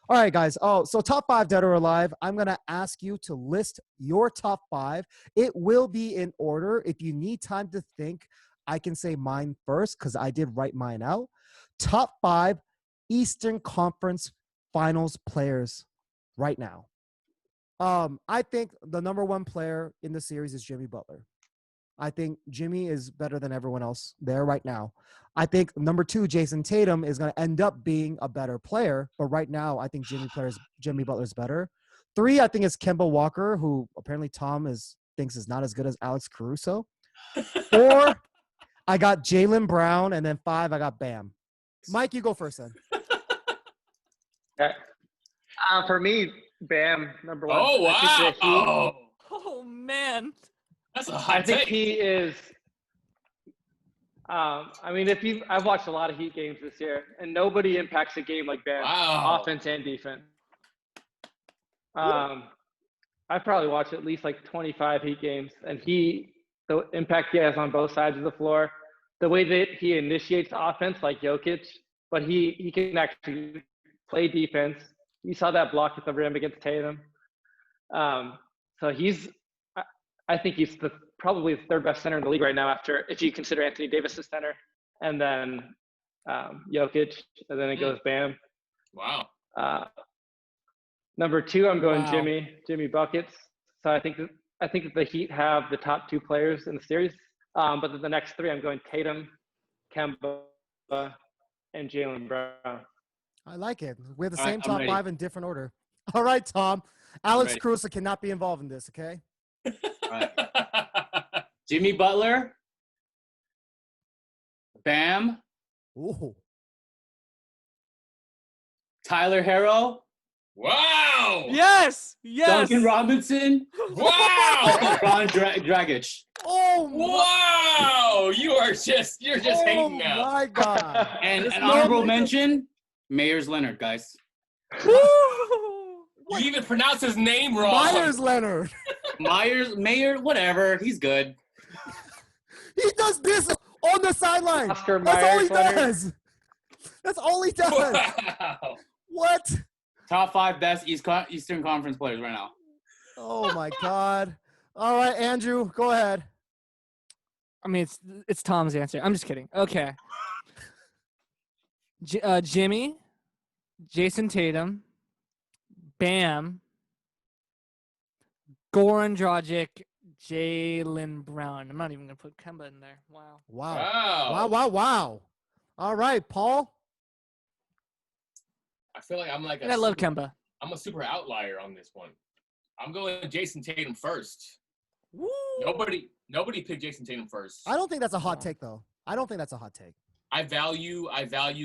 All right, guys. Oh, so top five dead or alive. I'm going to ask you to list your top five. It will be in order. If you need time to think, I can say mine first because I did write mine out. Top five Eastern Conference Finals players right now. I think the number one player in the series is Jimmy Butler. I think Jimmy is better than everyone else there right now. I think number two, Jason Tatum, is going to end up being a better player. But right now, I think Jimmy Butler's better. Three, I think, is Kemba Walker, who apparently thinks is not as good as Alex Caruso. Four, I got Jaylen Brown. And then five, I got Bam. Mike, you go first then. Okay. For me, Bam, number one. Oh, wow. Oh, man. That's a hot I think take. he is. I've watched a lot of Heat games this year, and nobody impacts a game like Bam, Wow. offense and defense. I've probably watched at least like 25 Heat games, and the impact he has on both sides of the floor, the way that he initiates offense like Jokic, but he can actually play defense. You saw that block at the rim against Tatum. So I think he's probably the third best center in the league right now, if you consider Anthony Davis as center, and then Jokic, and then it goes Bam. Wow. Number two, I'm going Wow. Jimmy buckets. So I think that the Heat have the top two players in the series, but then the next three, I'm going Tatum, Kemba, and Jaylen Brown. I like it. We have the All right, same I'm top ready. five in different order. All right, Tom. Alex ready. Caruso cannot be involved in this, okay? Right. Jimmy Butler, Bam, Ooh. Tyler Herro, Wow. Yes. Yes. Duncan Robinson, Wow. Ron Dragic. Oh, Wow. You're just hating now. my God. And There's an no honorable makeup. mention, Mayers Leonard, guys. Woo! You even pronounce his name wrong. Myers Leonard. Mayer, whatever. He's good. He does this on the sideline. Oscar That's all he Myers Leonard. does. That's all he does. Wow. What? Top five best Eastern Conference players right now. Oh, my God. All right, Andrew, go ahead. I mean, it's Tom's answer. I'm just kidding. Okay. Jimmy, Jason Tatum, Bam, Goran Dragic, Jaylen Brown. I'm not even going to put Kemba in there. Wow. Wow. Wow. All right, Paul. I feel like I'm like And I love Kemba. I'm a super outlier on this one. I'm going Jason Tatum first. Woo! Nobody picked Jason Tatum first. I don't think that's a hot take, though. I don't think that's a hot take. I value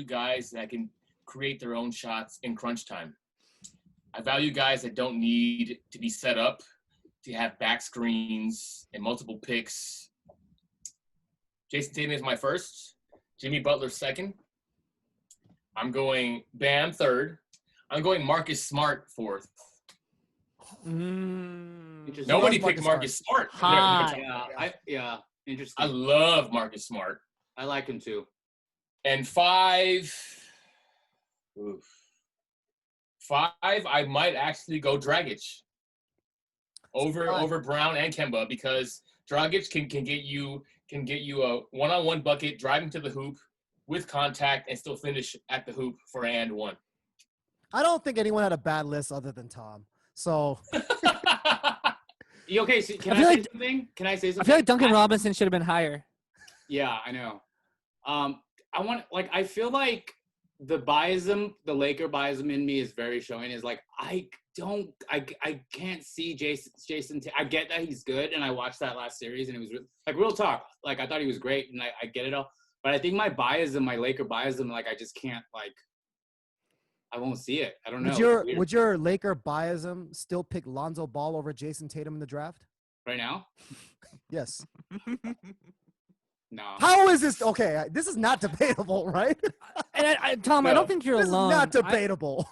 guys that can create their own shots in crunch time. I value guys that don't need to be set up to have back screens and multiple picks. Jason Tatum is my first. Jimmy Butler second. I'm going Bam third. I'm going Marcus Smart fourth. Interesting. Nobody Marcus picked Marcus Smart. Hot. Yeah, I interesting. love Marcus Smart. I like him too. And five, I might actually go Dragic over Brown and Kemba because Dragic can get you a one-on-one bucket, driving to the hoop with contact, and still finish at the hoop for an and one. I don't think anyone had a bad list other than Tom. So Okay, so can I I feel say like- something? Can I say something? I feel like Duncan Robinson should have been higher. Yeah, I know. I feel like the Laker biasm in me is very showing. Is like I can't see Jason. I get that he's good, and I watched that last series, and it was like real talk. Like I thought he was great, and I get it all. But I think my Laker biasm, like I just can't I won't see it. I don't know. Would your Laker biasm still pick Lonzo Ball over Jason Tatum in the draft? Right now? Yes. No. How is this? Okay, this is not debatable, right? And Tom, I don't think you're This is alone. not debatable.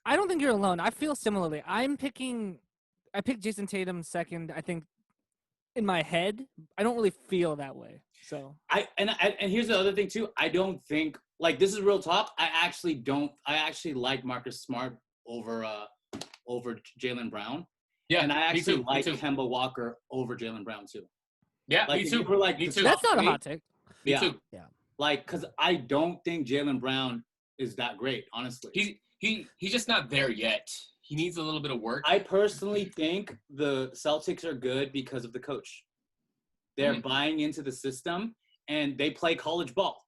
I don't think you're alone. I feel similarly. I picked Jason Tatum second. I think in my head, I don't really feel that way. So And here's the other thing too. I don't think this is real talk. I actually like Marcus Smart over Jaylen Brown. Yeah, And I actually me like too. Kemba Walker over Jaylen Brown too. Yeah, Like, me if too. you were, like, Me the too. That's top not a eight, hot take. Me yeah, too. like, because I don't think Jaylen Brown is that great, honestly. He's just not there yet. He needs a little bit of work. I personally think the Celtics are good because of the coach. They're buying into the system, and they play college ball,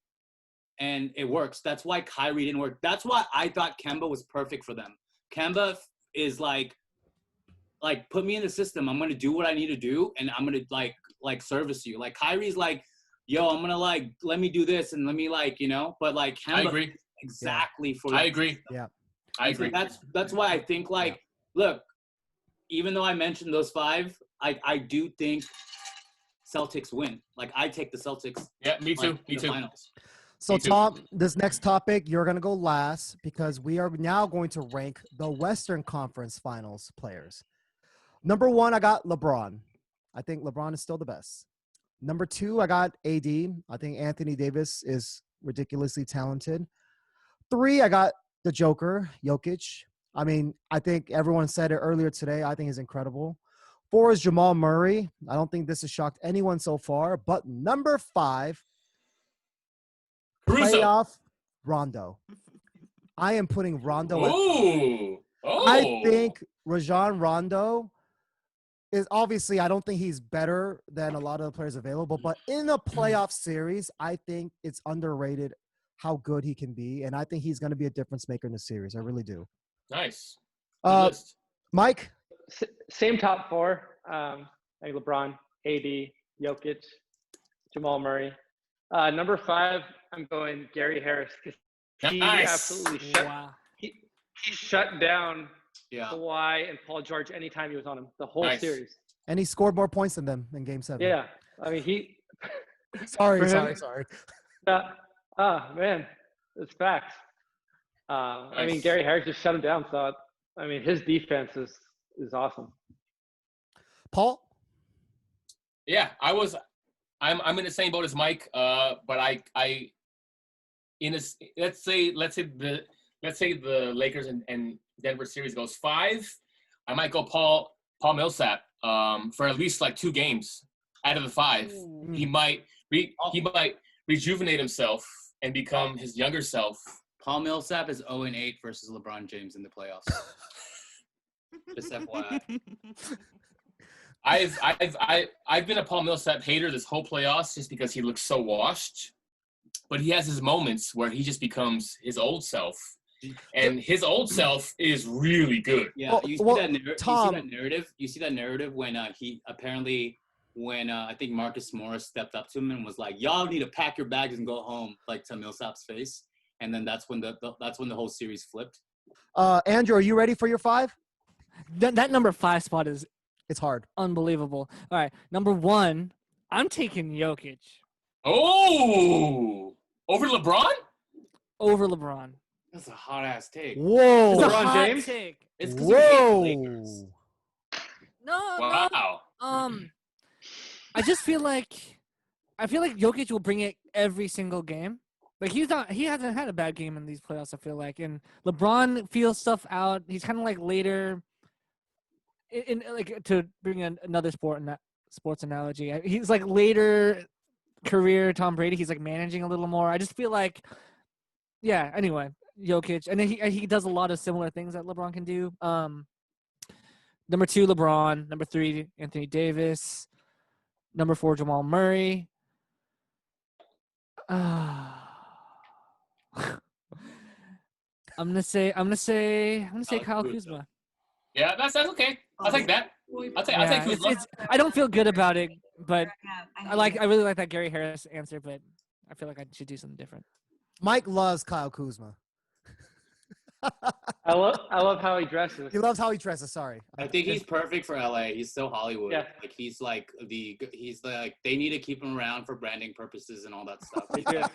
and it works. That's why Kyrie didn't work. That's why I thought Kemba was perfect for them. Kemba is like put me in the system. I'm gonna do what I need to do, and I'm gonna like service you. Like Kyrie's like, yo, I'm gonna like let me do this and let me like but like Kemba I agree. exactly for I that agree. system. Yeah. I And so agree. that's why I think look, even though I mentioned those five, I do think Celtics win. Like I take the Celtics. Yeah, me too. Like, Me in the too. finals. So, Me too. Tom, this next topic, you're going to go last because we are now going to rank the Western Conference Finals players. Number 1, I got LeBron. I think LeBron is still the best. Number 2, I got AD. I think Anthony Davis is ridiculously talented. 3, I got the Joker, Jokic. I mean, I think everyone said it earlier today. I think he's incredible. 4 is Jamal Murray. I don't think this has shocked anyone so far. But number 5, Caruso. playoff Rondo. I am putting Rondo at 5. Ooh. Oh. I think Rajon Rondo is obviously, I don't think he's better than a lot of the players available, but in a playoff series, I think it's underrated how good he can be. And I think he's going to be a difference maker in the series. I really do. Nice. Good list. Mike? Same top 4. I think LeBron, AD, Jokic, Jamal Murray. Number 5, I'm going Gary Harris because he Nice. absolutely he shut down Kawhi and Paul George anytime he was on him the whole Nice. series. And he scored more points than them in Game 7. Yeah, I mean he. Sorry. Man, it's facts. I mean Gary Harris just shut him down. So I mean his defense is awesome. Paul? Yeah, I'm in the same boat as Mike. But let's say the Lakers and Denver series goes 5. I might go Paul Millsap for at least like 2 games out of the 5. He might rejuvenate himself and become his younger self. Paul Millsap is 0-8 versus LeBron James in the playoffs. Just FYI. I've been a Paul Millsap hater this whole playoffs just because he looks so washed, but he has his moments where he just becomes his old self, and his old self is really good. Yeah, you see that narrative. You see that narrative when he apparently when I think Marcus Morris stepped up to him and was like, "Y'all need to pack your bags and go home," like to Millsap's face, and then that's when the whole series flipped. Andrew, are you ready for your 5? That number 5 spot is It's hard. unbelievable. All right, number 1, I'm taking Jokic Oh, over LeBron? over LeBron. That's a hot ass take. Whoa. It's a LeBron hot James? take. It's because you hate the Lakers. No. Wow. I just feel like Jokic will bring it every single game. Like he hasn't had a bad game in these playoffs, I feel like. And LeBron feels stuff out. He's kind of like later in like to bring in another sports analogy. He's like later career Tom Brady. He's like managing a little more. I just feel like anyway, Jokic, and then he does a lot of similar things that LeBron can do. Number 2, LeBron. Number 3, Anthony Davis. Number 4, Jamal Murray. I'm gonna say Kyle Kuzma. Yeah, that's okay. I'll take that. I'll take Kuzma. I don't feel good about it, but I really like that Gary Harris answer, but I feel like I should do something different. Mike loves Kyle Kuzma. I love how he dresses. He loves how he dresses. Sorry. I think he's perfect for LA. He's so Hollywood. Yeah. Like he's like they need to keep him around for branding purposes and all that stuff. Yeah,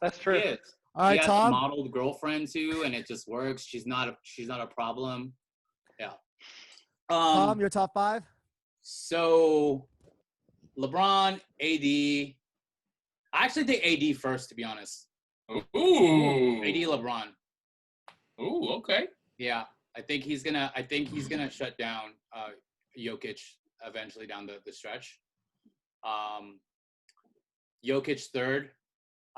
that's true. He is. All right, he has Tom. a modeled girlfriend too, and it just works. She's not a problem. Yeah. Tom, your top 5? So LeBron, AD. I actually think AD first, to be honest. Ooh. AD, LeBron. Ooh, okay. Yeah. I think he's gonna shut down Jokic eventually down the stretch. Jokic third.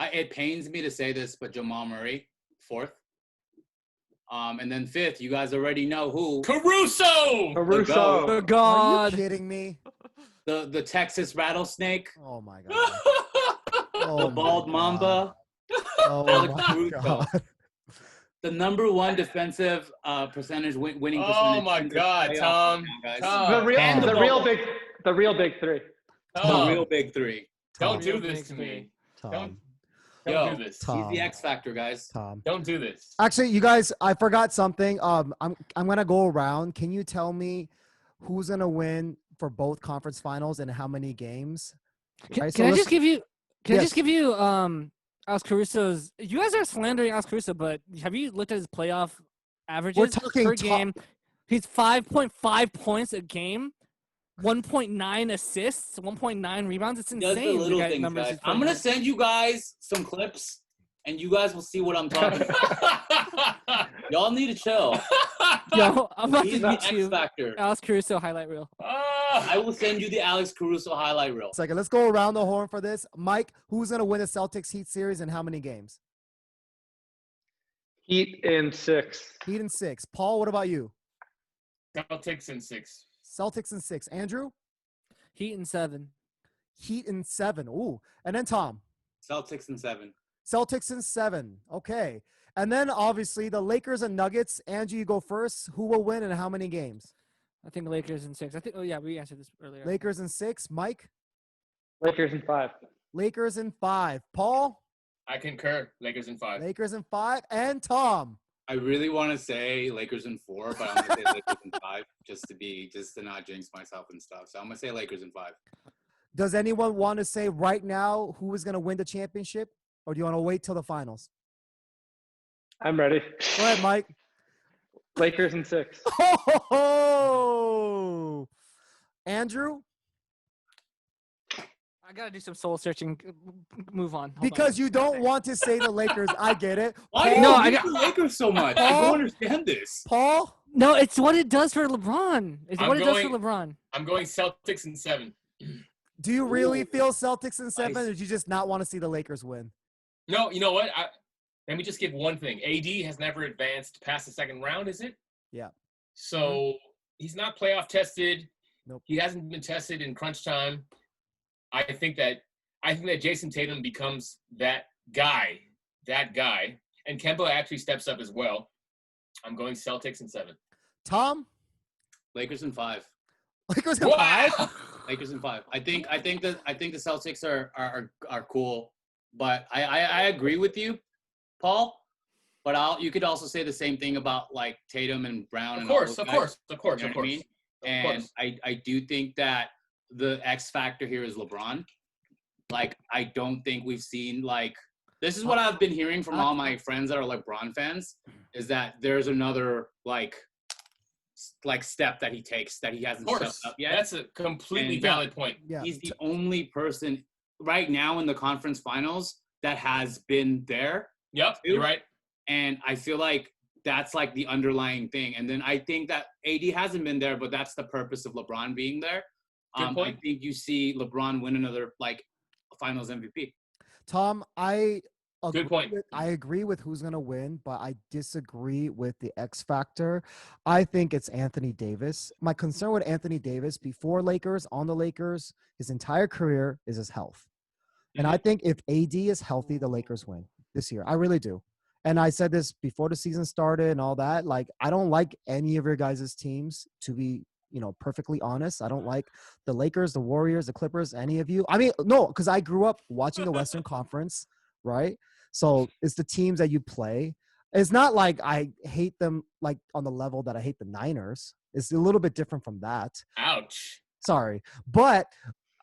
It pains me to say this, but Jamal Murray fourth. And then fifth, you guys already know who. Caruso. Caruso. Oh Are God. you kidding me? The Texas rattlesnake. Oh my god. Oh The bald my mamba. God. Oh Alex my Caruso. god. The number one defensive percentage winning percentage. Oh my in this God, playoff Tom. right now, guys. Tom. The real, And the the real bubble. big, the real big three. The Tom, real big three. don't Tom, do this to me. Tom, Don't Yo, do this. Tom. He's the X factor, guys. Tom. Don't do this. Actually, you guys, I forgot something. I'm gonna go around. Can you tell me who's gonna win for both conference finals and how many games? Right, so Can I let's- just give you? Can I Yes. just give you Alex Caruso's? You guys are slandering Alex Caruso, but have you looked at his playoff averages talking per top- game? He's 5.5 points a game, 1.9 assists, 1.9 rebounds. It's He does insane. the little guy- things, numbers guys. he's I'm putting gonna up. send you guys some clips, and you guys will see what I'm talking about. Y'all need to chill. Yo, I'm about He's to the meet X you. factor. Alex Caruso highlight reel. I will send you the Alex Caruso highlight reel. Second, let's go around the horn for this. Mike, who's gonna win the Celtics Heat series and how many games? Heat in 6. Heat in 6. Paul, what about you? Celtics in 6. Celtics in 6. Andrew? Heat in 7. Heat in 7. Ooh. And then Tom? Celtics in 7. Celtics in 7. Okay. And then obviously the Lakers and Nuggets. Angie, you go first. Who will win and how many games? I think Lakers in 6. I think. Oh yeah, we answered this earlier. Lakers in 6. Mike? Lakers in 5. Lakers in 5. Paul? I concur. Lakers in 5. Lakers in 5. And Tom? I really want to say Lakers in 4, but I'm gonna say Lakers in 5, just to not jinx myself and stuff. So I'm gonna say Lakers in 5. Does anyone want to say right now who is going to win the championship? Or do you want to wait till the finals? I'm ready. Go ahead, Mike. Lakers in 6. Oh, Andrew? I gotta do some soul searching. Move on. Hold Because on. you don't want to say the Lakers. I get it. Why do Paul? No, you I hate got- the Lakers so much? I Paul? don't understand this. Paul? No, it's what it does for LeBron. It's I'm what it does for going- LeBron. I'm going Celtics in 7. Do you really Ooh. feel Celtics in 7, Nice. or do you just not want to see the Lakers win? No, you know what? Let me just give one thing. AD has never advanced past the second round, is it? Yeah. So he's not playoff tested. Nope. He hasn't been tested in crunch time. I think that Jason Tatum becomes that guy, and Kemba actually steps up as well. I'm going Celtics in 7. Tom? Lakers in 5. Lakers in 5? Lakers in 5. I think the Celtics are cool, but I agree with you, Paul. But you could also say the same thing about like Tatum and Brown. Of and all course, those of guys. course, of course, You know of what I course. mean? Of And course. I do think that the X factor here is LeBron. Like, I don't think we've seen like this is what I've been hearing from all my friends that are LeBron fans is that there's another like step that he takes that he hasn't Of stepped course. up yet. That's a completely And- valid point. Yeah. He's the only person right now in the conference finals that has been there. Yep, you're right. And I feel like that's like the underlying thing. And then I think that AD hasn't been there, but that's the purpose of LeBron being there. Good point. I think you see LeBron win another like finals MVP. Tom, I agree Good point. I agree with who's going to win, but I disagree with the X factor. I think it's Anthony Davis. My concern with Anthony Davis before Lakers, on the Lakers, his entire career is his health. And I think if AD is healthy, the Lakers win this year. I really do. And I said this before the season started and all that. Like, I don't like any of your guys' teams, to be, perfectly honest. I don't like the Lakers, the Warriors, the Clippers, any of you. I mean, no, because I grew up watching the Western Conference, right? So it's the teams that you play. It's not like I hate them like on the level that I hate the Niners. It's a little bit different from that. Ouch. Sorry. But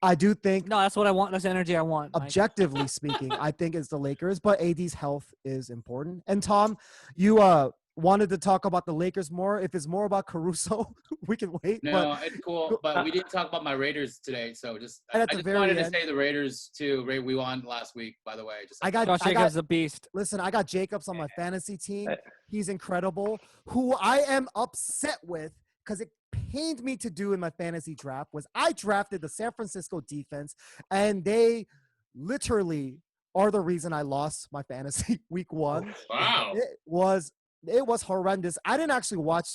I do think No, that's what I want. That's the energy I want. Mike. objectively speaking, I think it's the Lakers, but AD's health is important. And Tom, you wanted to talk about the Lakers more. If it's more about Caruso, we can wait. No, But it's cool. But we didn't talk about my Raiders today, so just And I at the just very wanted end- to say the Raiders too. We won last week, by the way. Just I got Josh Jacobs is a beast. listen, I got Jacobs on my fantasy team. He's incredible. Who I am upset with because it pained me to do in my fantasy draft was I drafted the San Francisco defense, and they literally are the reason I lost my fantasy week 1. Wow. It was horrendous. I didn't actually watch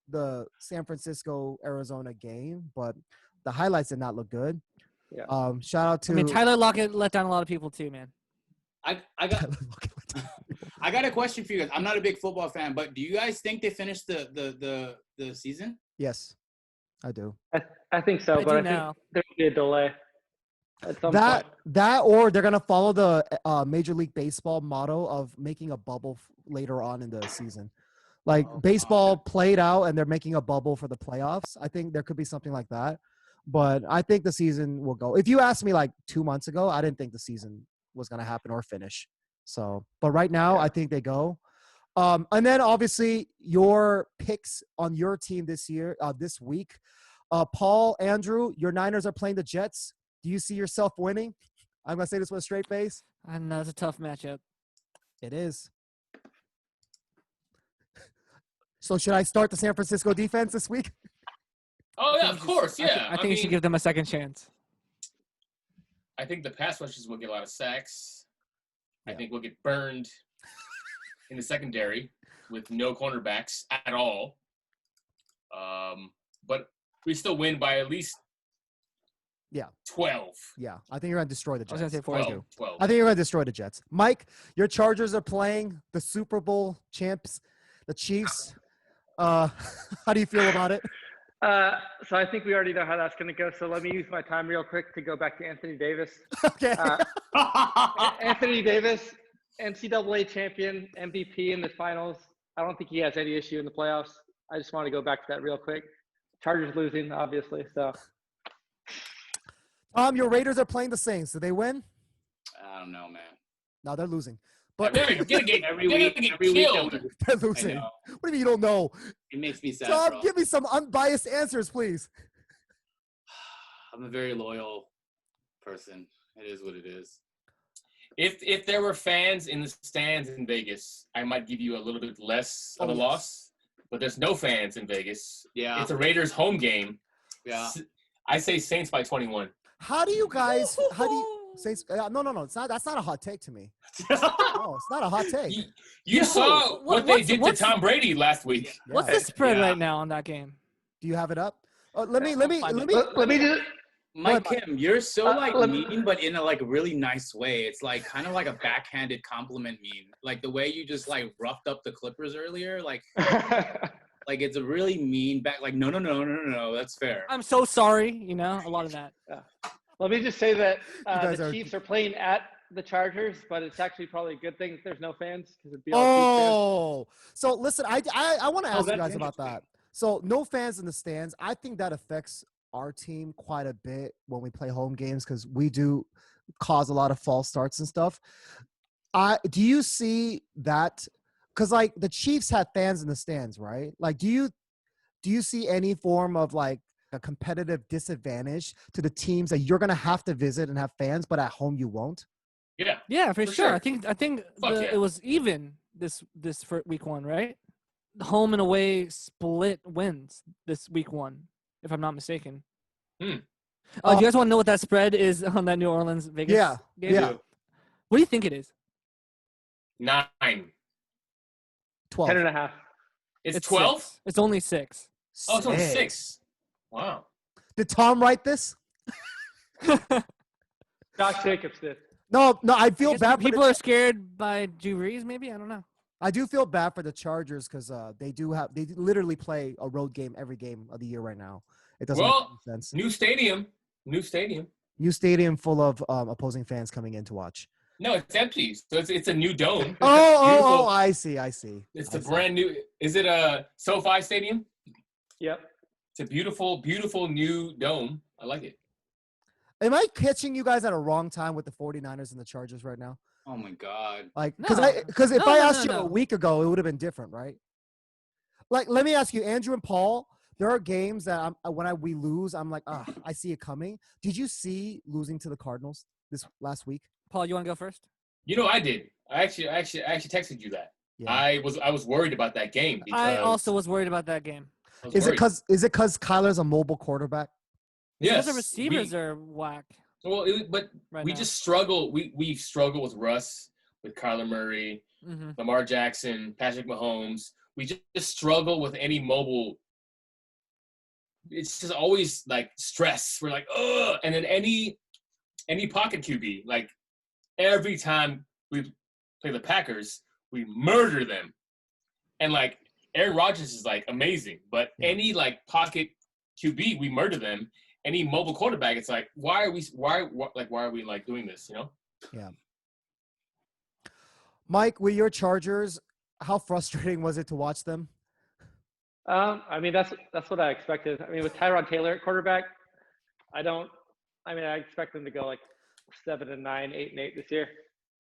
the San Francisco Arizona game, but the highlights did not look good. Yeah. Shout out to I mean, Tyler Lockett let down a lot of people too, man. I got a question for you guys. I'm not a big football fan, but do you guys think they finished the season? Yes, I do. I think so, I but do I now. think there'll be a delay at some point. That or they're gonna follow the Major League Baseball motto of making a bubble later on in the season. Like baseball played out, and they're making a bubble for the playoffs. I think there could be something like that, but I think the season will go. If you asked me like 2 months ago, I didn't think the season was gonna happen or finish. So, but right now, I think they go. And then obviously your picks on your team this week. Paul, Andrew, your Niners are playing the Jets. Do you see yourself winning? I'm going to say this with a straight face. I know it's a tough matchup. It is. So should I start the San Francisco defense this week? Oh, yeah, of course, yeah. I think you should give them a second chance. I think the pass rushes will get a lot of sacks. Yeah. I think we'll get burned in the secondary with no cornerbacks at all. But we still win by at least 12. Yeah, I think you're going to destroy the I was Jets. gonna say 12. 12. I think you're going to destroy the Jets. Mike, your Chargers are playing the Super Bowl champs, the Chiefs. How do you feel about it? So I think we already know how that's going to go. So let me use my time real quick to go back to Anthony Davis. Okay. Anthony Davis, NCAA champion, MVP in the finals. I don't think he has any issue in the playoffs. I just want to go back to that real quick. Chargers losing, obviously. So Your Raiders are playing the Saints. Do they win? I don't know, man. No, they're losing. But They're gonna get Every week killed. they're I losing. know. What do you mean you don't know? It makes me sad, Tom, bro. give me some unbiased answers, please. I'm a very loyal person. It is what it is. If there were fans in the stands in Vegas, I might give you a little bit less of a loss. But there's no fans in Vegas. Yeah. It's a Raiders home game. Yeah. I say Saints by 21. How do you guys? How do you? Saints, no. It's not. That's not a hot take to me. No, it's not a hot take. You saw what they did to what's- Tom Brady last week. What's Yeah. the spread Yeah. right now on that game? Do you have it up? Let me. let me just Mike Go ahead, Kim, you're so like let- mean, but in a like really nice way. It's like kind of like a backhanded compliment mean. Like the way you just like roughed up the Clippers earlier. Like it's a really mean back. Like no. That's fair. I'm so sorry. You know, a lot of that. let me just say that guys the are- Chiefs are playing at the Chargers, but it's actually probably a good thing if there's no fans because it'd be all Chiefs fans. So listen, I want to ask you that's guys about that. So no fans in the stands. I think that affects our team quite a bit when we play home games because we do cause a lot of false starts and stuff. Do you see that? Because like the Chiefs had fans in the stands, right? Like, do you see any form of like a competitive disadvantage to the teams that you're gonna have to visit and have fans, but at home you won't? Yeah. Yeah, for For sure. sure. I think Fuck yeah. it was even this for week 1, right? The home and away split wins this week 1, if I'm not mistaken. Hmm. Do you guys want to know what that spread is on that New Orleans Vegas Yeah, game? yeah. What do you think it is? 9. 12. 10.5. It's 12? 6. It's only 6. Oh, it's only 6. Wow. Did Tom write this? Josh Jacobs did. No. I I feel guess bad. people are scared by Drew Brees, maybe? I don't know. I do feel bad for the Chargers because they literally play a road game every game of the year right now. It doesn't Well, make any sense. New stadium. New stadium full of opposing fans coming in to watch. No, it's empty. So it's a new dome. Oh, Beautiful. I see. It's I a see. brand new. Is it a SoFi Stadium? Yep. It's a beautiful, beautiful new dome. I like it. Am I catching you guys at a wrong time with the 49ers and the Chargers right now? Oh my god. Like, No. because if No, I no, asked no, you no. a week ago, it would have been different, right? Like, let me ask you, Andrew and Paul. There are games that we lose, I'm like, I see it coming. Did you see losing to the Cardinals this last week? Paul, you want to go first? I did. I actually texted you that. Yeah. I was worried about that game because I also was worried about that game. Is it because Kyler's a mobile quarterback? yes, Because the receivers are whack. Well, we just struggle. We struggle with Russ, with Kyler Murray, Lamar Jackson, Patrick Mahomes. We just struggle with any mobile. It's just always like stress. We're like, ugh. And then any pocket QB, like every time we play the Packers, we murder them. And like Aaron Rodgers is like amazing, but any like pocket QB, we murder them. Any mobile quarterback, it's like, why are we like doing this? Yeah. Mike, with your Chargers, how frustrating was it to watch them? I mean, that's what I expected. I mean, with Tyrod Taylor at quarterback, I expect them to go like 7-9, 8-8 this year.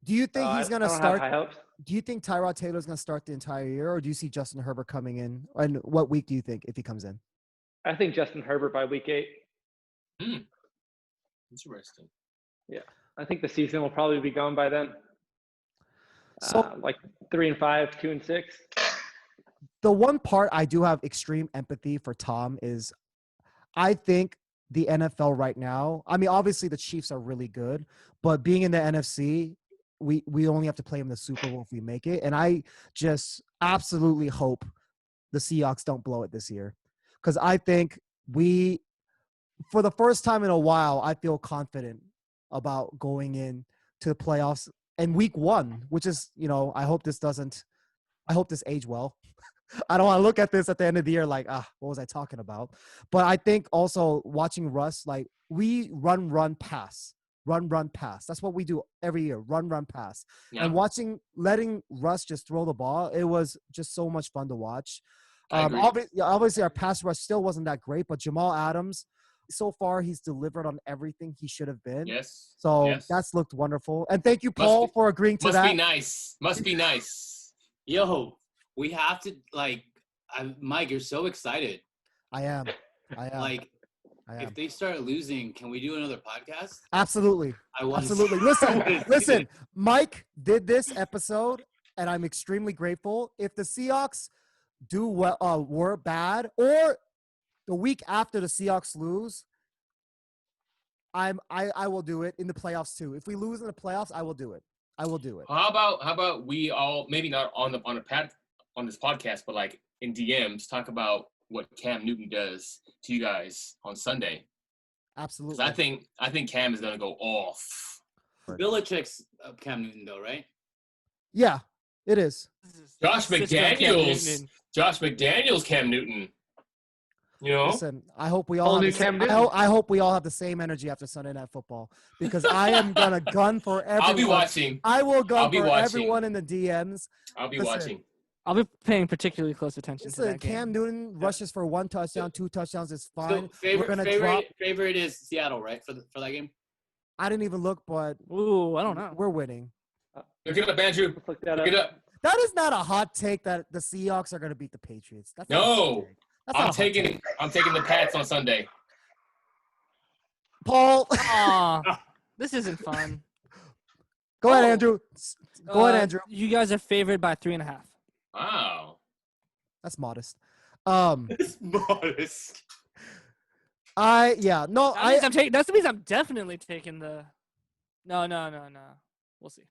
Do you think he's going to start? High hopes. Do you think Tyrod Taylor's going to start the entire year, or do you see Justin Herbert coming in? And what week do you think if he comes in? I think Justin Herbert by week 8. Interesting. Yeah, I think the season will probably be gone by then. So, like 3-5, 2-6. The one part I do have extreme empathy for Tom is, I think the NFL right now. I mean, obviously the Chiefs are really good, but being in the NFC, we only have to play in the Super Bowl if we make it, and I just absolutely hope the Seahawks don't blow it this year, because I think for the first time in a while, I feel confident about going in to the playoffs and week 1, which is, I hope this age well. I don't want to look at this at the end of the year like, what was I talking about? But I think also watching Russ, like we run, pass. That's what we do every year. Run, pass. Yeah. And letting Russ just throw the ball, it was just so much fun to watch. Obviously our pass rush still wasn't that great, but Jamal Adams, so far he's delivered on everything he should have been. Yes. So that's looked wonderful. And thank you, Paul, for agreeing to that. Must be nice. Yo, we have to Mike, you're so excited. I am. If they start losing, can we do another podcast? Absolutely. Absolutely. Listen, Mike did this episode and I'm extremely grateful. If the Seahawks do were bad, or the week after the Seahawks lose, I will do it in the playoffs too. If we lose in the playoffs, I will do it. How about we all, maybe not on this podcast, but like in DMs, talk about what Cam Newton does to you guys on Sunday. Absolutely. I think Cam is gonna go off. Belichick's Cam Newton though, right? Yeah, it is. Josh McDaniels, Cam Newton. Listen, I hope we all I hope we all have the same energy after Sunday Night Football, because I am gonna gun for everyone. I'll be watching. I will gun for everyone in the DMs. I'll be watching. I'll be paying particularly close attention to that game. Cam Newton rushes for 1 touchdown, 2 touchdowns is fine. So favorite is Seattle, right, for that game? I didn't even look, but I don't know. We're winning. Look it up, Andrew. Look it up. That is not a hot take that the Seahawks are going to beat the Patriots. I'm taking the Pats on Sunday. Paul. This isn't fun. Go ahead, Andrew. You guys are favored by 3.5. Wow. That's modest. It's modest. That means I'm definitely taking the. No. We'll see.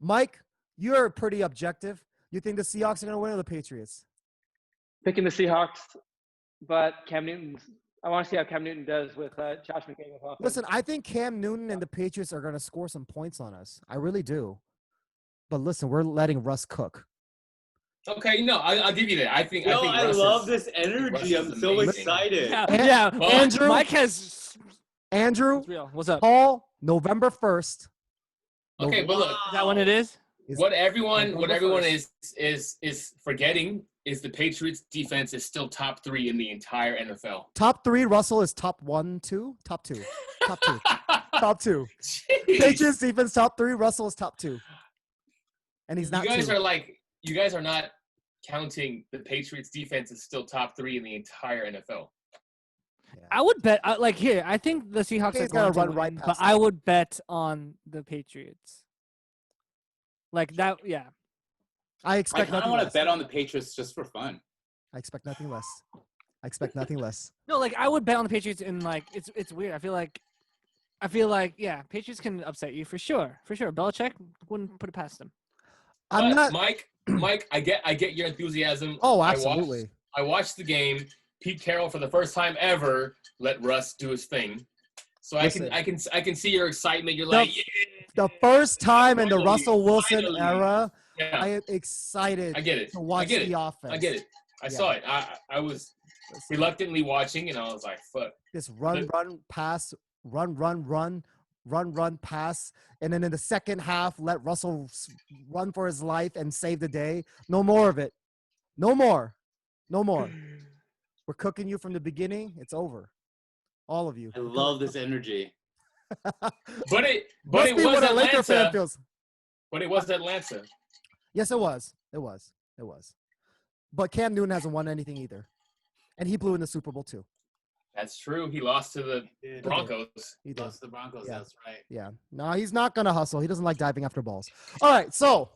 Mike, you're pretty objective. You think the Seahawks are going to win or the Patriots? Picking the Seahawks, but I want to see how Cam Newton does with Josh McDaniels. Listen, I think Cam Newton and the Patriots are going to score some points on us. I really do. But listen, we're letting Russ cook. Okay, I'll give you that. I think love this energy. I'm so excited. Yeah. Well, Andrew, Mike has. Andrew, what's up? Paul, November 1st. Okay, but look, is that when it is? What everyone is forgetting is the Patriots defense is still top 3 in the entire NFL. Top 3, Russell is top 1, 2, top 2, top 2, top 2. Jeez. Patriots defense top 3, Russell is top 2, and he's not. You guys are not counting the Patriots defense is still top 3 in the entire NFL. I would bet here. I think the Seahawks are He's gonna going to run right win, but past I them. would bet on the Patriots. Like that, yeah. I I expect kind of nothing want to less. bet on the Patriots just for fun. I expect nothing less. I expect nothing less. No, like I would bet on the Patriots, and like it's weird. I feel like yeah, Patriots can upset you for sure. Belichick wouldn't put it past them. I'm But not. Mike, I get your enthusiasm. Oh, absolutely. I watched the game. Pete Carroll, for the first time ever, let Russ do his thing. So Listen. I can see your excitement. You're like, yeah. The first time in the Finally, Russell Wilson finally. era, Yeah, I am excited I get it. to watch I get the it. offense. I get it. I saw it. I was reluctantly watching, and I was like, fuck. This run, pass, run, pass. And then in the second half, let Russell run for his life and save the day. No more of it. No more. We're cooking you from the beginning. It's over. All of you. I love this energy. But it Must be was what a Laker fan Atlanta. feels. But it was Atlanta. Yes, it was. But Cam Newton hasn't won anything either. And he blew in the Super Bowl too. That's true. He lost to the Broncos. He did. Lost the Broncos. Yeah. That's right. Yeah. No, he's not going to hustle. He doesn't like diving after balls. All right. So,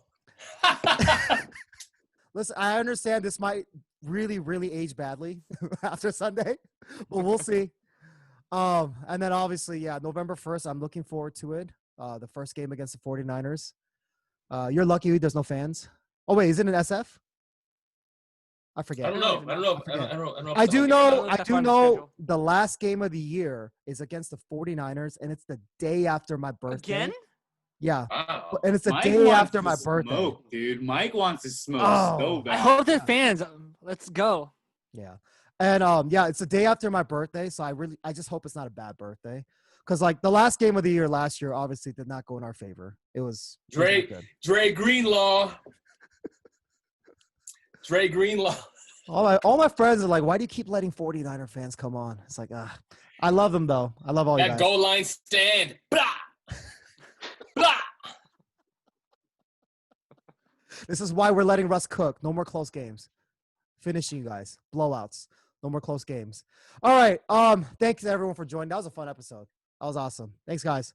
listen, I understand this might really, really age badly after Sunday, but we'll see. And then obviously, November 1st, I'm looking forward to it. The first game against the 49ers. You're lucky there's no fans. Oh, wait, is it an SF? I forget. I don't know. I do know schedule. the last game of the year is against the 49ers, and it's the day after my birthday. Again? Yeah. Wow. And it's the Mike day wants after to my birthday. smoke, dude. Mike wants to smoke Oh. so I bad. hope they're fans. Let's go. Yeah. And it's the day after my birthday, so I just hope it's not a bad birthday. Because like the last game of the year last year obviously did not go in our favor. It was not good. Dre Greenlaw. Dre Greenlaw. All my friends are like, why do you keep letting 49er fans come on? It's like, I love them though. I love all you That guys. goal line stand. Blah. Blah. This is why we're letting Russ cook. No more close games. Finishing you guys. Blowouts. No more close games. All right. Thanks everyone for joining. That was a fun episode. That was awesome. Thanks, guys.